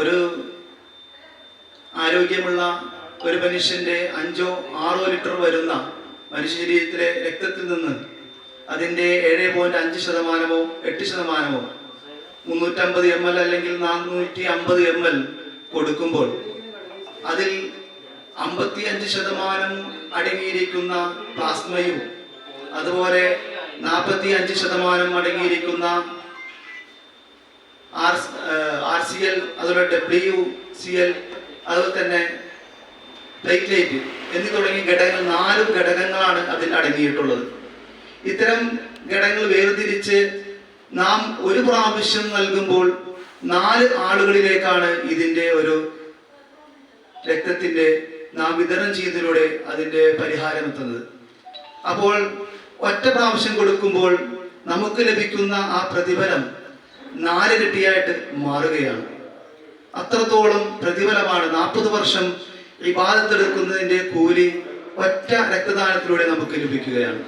ഒരു ആരോഗ്യമുള്ള ഒരു മനുഷ്യൻ്റെ 5-6 ലിറ്റർ വരുന്ന മനുഷ്യ ശരീരത്തിലെ രക്തത്തിൽ നിന്ന് അതിൻ്റെ 7.5%, 8%, 350 ml അല്ലെങ്കിൽ 450 ml കൊടുക്കുമ്പോൾ അതിൽ 55% അടങ്ങിയിരിക്കുന്ന പ്ലാസ്മയും അതുപോലെ 45% അടങ്ങിയിരിക്കുന്ന RCL, അതുപോലെ WCL, അതുപോലെ തന്നെ പ്ലേറ്റ്ലേറ്റ് എന്നീ തുടങ്ങിയ ഘടകങ്ങൾ 4 ഘടകങ്ങളാണ് അതിൽ അടങ്ങിയിട്ടുള്ളത്. ഇത്തരം ഘടകങ്ങൾ വേർതിരിച്ച് നാം ഒരു പ്രാവശ്യം നൽകുമ്പോൾ 4 ആളുകളിലേക്കാണ് ഇതിൻ്റെ ഒരു രക്തത്തിൻ്റെ നാം വിതരണം ചെയ്തതിലൂടെ അതിൻ്റെ പരിഹാരം എത്തുന്നത്. അപ്പോൾ ഒറ്റ പ്രാവശ്യം കൊടുക്കുമ്പോൾ നമുക്ക് ലഭിക്കുന്ന ആ പ്രതിഫലം 4 ഇരട്ടിയായിട്ട് മാറുകയാണ്. അത്രത്തോളം പ്രതിഫലമാണ് 40 വർഷം ഇബാദത്തെടുക്കുന്നതിൻ്റെ കൂലി ഒറ്റ രക്തദാനത്തിലൂടെ നമുക്ക് ലഭിക്കുകയാണ്.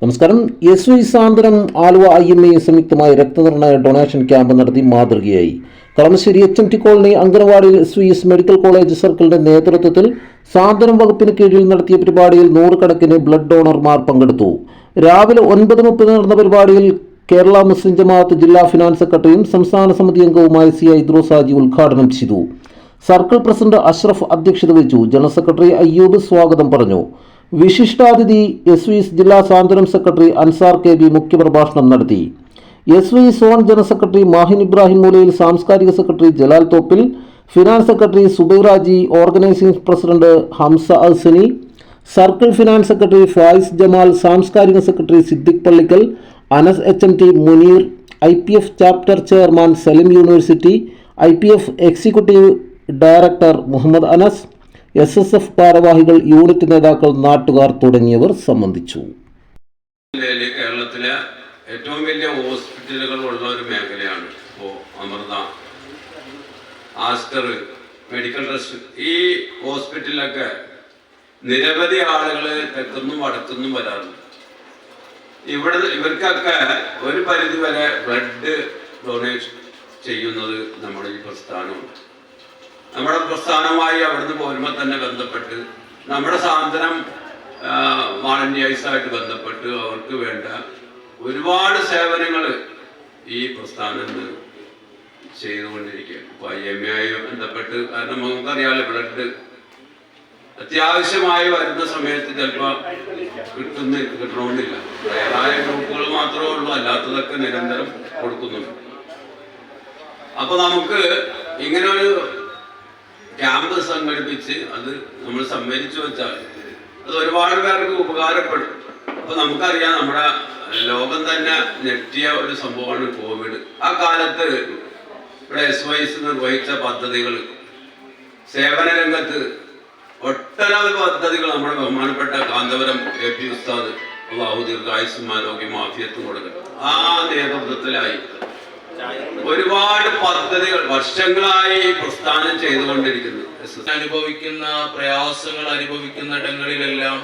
നമസ്കാരം. SOS സാന്ത്വനം ആലുവ IMA സംയുക്തമായി രക്തനിർണയ ഡൊണേഷൻ ക്യാമ്പ് നടത്തി മാതൃകയായി. കളമശ്ശേരി HMT കോളനി അങ്കണവാടിയിൽ SOS മെഡിക്കൽ കോളേജ് സർക്കിളിന്റെ നേതൃത്വത്തിൽ സാന്ത്വനം വകുപ്പിന് കീഴിൽ നടത്തിയ പരിപാടിയിൽ 100 കണക്കിന് ബ്ലഡ് ഡോണർമാർ പങ്കെടുത്തു. രാവിലെ 9:30 നടന്ന പരിപാടിയിൽ കേരള മുസ്ലിം ജമാഅത്ത് ജില്ലാ ഫിനാൻസ് സെക്രട്ടറിയും സംസ്ഥാന സമിതി അംഗവുമായ CI ഇദ്രോസ് ഹാജി ഉദ്ഘാടനം ചെയ്തു. സർക്കിൾ പ്രസിഡന്റ് അഷ്റഫ് അധ്യക്ഷത വഹിച്ചു. ജനറൽ സെക്രട്ടറി അയ്യൂബ് സ്വാഗതം പറഞ്ഞു. വിശിഷ്ടാതിഥി SOS ജില്ലാ സാന്ത്വനം സെക്രട്ടറി അൻസാർ KB മുഖ്യപ്രഭാഷണം നടത്തി. SOS zone general secretary Mahin Ibrahim Moolayil, സാംസ്കാരിക secretary Jalal Thoppil, finance secretary Zubair Haji, organising president Hamza Ahsani, circle finance secretary Fayis Jamal, സാംസ്കാരിക secretary Siddique Pallikkal, Anas HMT Muneer, IPF chapter chairman Salim university, IPF executive director Muhammad Anas, SSF ഭാരവാഹികൾ, യൂണിറ്റ് നേതാക്കൾ, നാട്ടുകാർ തുടങ്ങിയവർ സംബന്ധിച്ചു. കേരളത്തിലെ ഏറ്റവും വലിയ ഹോസ്പിറ്റലുകൾ ഉള്ള ഒരു മേഖലയാണ് ഇപ്പോൾ അമൃത, ആസ്റ്റർ, മെഡിക്കൽ ട്രസ്റ്റ്. ഈ ഹോസ്പിറ്റലിലൊക്കെ നിരവധി ആളുകൾ തെക്കുന്നും വടക്കുന്നും വരാറുണ്ട്. ഇവർക്കൊക്കെ ഒരു പരിധി വരെ ബ്ലഡ് ഡൊണേറ്റ് ചെയ്യുന്നത് നമ്മുടെ ഈ പ്രസ്ഥാനമുണ്ട്. നമ്മുടെ പ്രസ്ഥാനമായി അവിടുന്ന് പോരുമ്പോൾ തന്നെ ബന്ധപ്പെട്ട് നമ്മുടെ സാന്ത്വനം വാളണ്ടിയേഴ്സായിട്ട് ബന്ധപ്പെട്ട് അവർക്ക് വേണ്ട ഒരുപാട് സേവനങ്ങൾ ഈ പ്രസ്ഥാനം ചെയ്തുകൊണ്ടിരിക്കുകയാണ്. ഇപ്പോൾ IMA ബന്ധപ്പെട്ട്, കാരണം നമുക്കറിയാമല്ലോ ബ്ലഡ് അത്യാവശ്യമായി വരുന്ന സമയത്ത് ചിലപ്പോൾ കിട്ടണമെന്നില്ല. പ്രയറായ ഗ്രൂപ്പുകൾ മാത്രമേ ഉള്ളൂ, അല്ലാത്തതൊക്കെ നിരന്തരം കൊടുക്കുന്നുണ്ട്. അപ്പൊ നമുക്ക് ഇങ്ങനെ ഒരു ക്യാമ്പ് സംഘടിപ്പിച്ച് അത് നമ്മൾ സമ്മതിച്ചു വെച്ചാൽ അത് ഒരുപാട് പേർക്ക് ഉപകാരപ്പെടും. അപ്പൊ നമുക്കറിയാം, നമ്മുടെ ലോകം തന്നെ ഞെട്ടിയ ഒരു സംഭവമാണ് കോവിഡ്. ആ കാലത്ത് ഇവിടെ SOS നിർവഹിച്ച പദ്ധതികൾ, സേവന രംഗത്ത് ഒട്ടനവധി പദ്ധതികൾ നമ്മുടെ ബഹുമാനപ്പെട്ട കാന്തപുരം AP ഉസ്താദ് അല്ലാഹു ദീർഘായുസ്സും ആരോഗ്യം ആഫിയത്തും കൊടുക്കട്ടെ, ആ നേതൃത്വത്തിലായി ഒരുപാട് പദ്ധതികൾ വർഷങ്ങളായി പ്രസ്ഥാനം ചെയ്തുകൊണ്ടിരിക്കുന്നു. അനുഭവിക്കുന്ന പ്രയാസങ്ങൾ അനുഭവിക്കുന്നിടങ്ങളിലെല്ലാം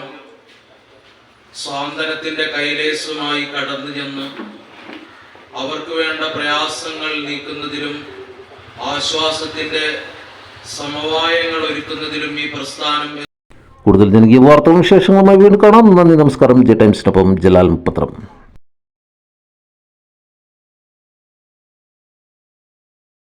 സ്വാതന്ത്ര്യത്തിന്റെ കൈലേസുമായി കടന്നു ചെന്ന് അവർക്ക് വേണ്ട പ്രയാസങ്ങൾ നീക്കുന്നതിലും ആശ്വാസത്തിന്റെ സമവായങ്ങൾ ഒരുക്കുന്നതിലും ഈ പ്രസ്ഥാനം. കൂടുതൽ ജനകീയ വാർത്തകളും വിശേഷങ്ങളുമായി വീണ്ടും കാണാം. നന്ദി, നമസ്കാരം. ജെ ടൈംസിനൊപ്പം ജലാൽ മുപ്പത്രം.